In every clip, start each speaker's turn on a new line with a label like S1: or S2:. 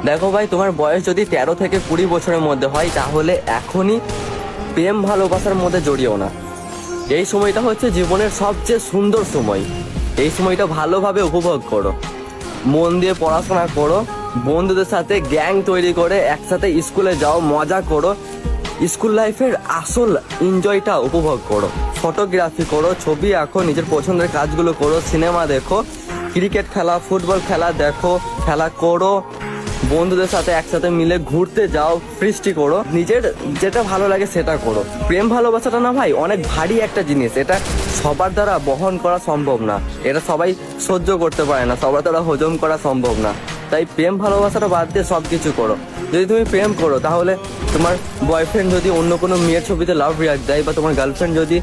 S1: দেখো ভাই, তোমার বয়স যদি 13 থেকে 20 বছরের মধ্যে হয় তাহলে এখনই প্রেম ভালোবাসার মধ্যে জড়িও না। এই সময়টা হচ্ছে জীবনের সবচেয়ে সুন্দর সময়। এই সময়টা ভালোভাবে উপভোগ করো, মন দিয়ে পড়াশোনা করো, বন্ধুদের সাথে গ্যাং তৈরি করে একসাথে স্কুলে যাও, মজা করো, স্কুল লাইফের আসল এনজয়টা উপভোগ করো। ফটোগ্রাফি করো, ছবি আঁকো, নিজের পছন্দের কাজগুলো করো, সিনেমা দেখো, ক্রিকেট খেলা, ফুটবল খেলা দেখো, খেলা করো, বন্ধুদের সাথে একসাথে মিলে ঘুরতে যাও, ফিস্টি করো, নিজের যেটা ভালো লাগে সেটা করো। প্রেম ভালোবাসাটা না ভাই অনেক ভারী একটা জিনিস, এটা সবার দ্বারা বহন করা সম্ভব না, এটা সবাই সহ্য করতে পারে না, সবার দ্বারা হজম করা সম্ভব না। তাই প্রেম ভালোবাসাটা বাদ দিয়ে সব কিছু করো। যদি তুমি প্রেম করো তাহলে তোমার বয়ফ্রেন্ড যদি অন্য কোনো মেয়ের ছবিতে লাভ রিয়াক্ট দেয়, বা তোমার গার্লফ্রেন্ড যদি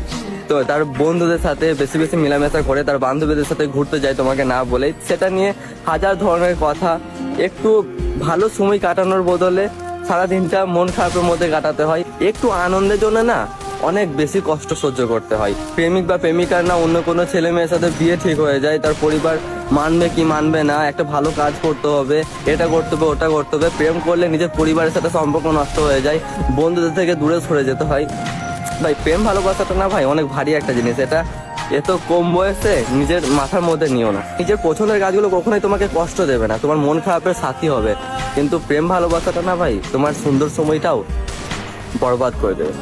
S1: তো তার বন্ধুদের সাথে বেশি বেশি মেলামেশা করে, তার বান্ধবীদের সাথে ঘুরতে যায় তোমাকে না বলে, সেটা নিয়ে হাজার ধরনের কথা। একটু ভালো সময় কাটানোর বদলে সারাদিনটা মন খারাপের মধ্যে কাটাতে হয়। একটু আনন্দের জন্য না অনেক বেশি কষ্ট সহ্য করতে হয়। প্রেমিক বা প্রেমিকার না অন্য কোনো ছেলে মেয়ের সাথে বিয়ে ঠিক হয়ে যায়, তার পরিবার মানবে কি মানবে না, একটা ভালো কাজ করতে হবে, এটা করতে হবে, ওটা করতে হবে। প্রেম করলে নিজের পরিবারের সাথে সম্পর্ক নষ্ট হয়ে যায়, বন্ধুদের থেকে দূরে সরে যেতে হয়। ভাই প্রেম ভালোবাসাটা না ভাই অনেক ভারী একটা জিনিস, এটা এত কম বয়সে নিজের মাথার মধ্যে নিও না। নিজের পছন্দের কাজগুলো কখনোই তোমাকে কষ্ট দেবে না, তোমার মন খারাপের সাথী হবে, কিন্তু প্রেম ভালোবাসাটা না ভাই তোমার সুন্দর সময়টাও বরবাদ করে দেবে।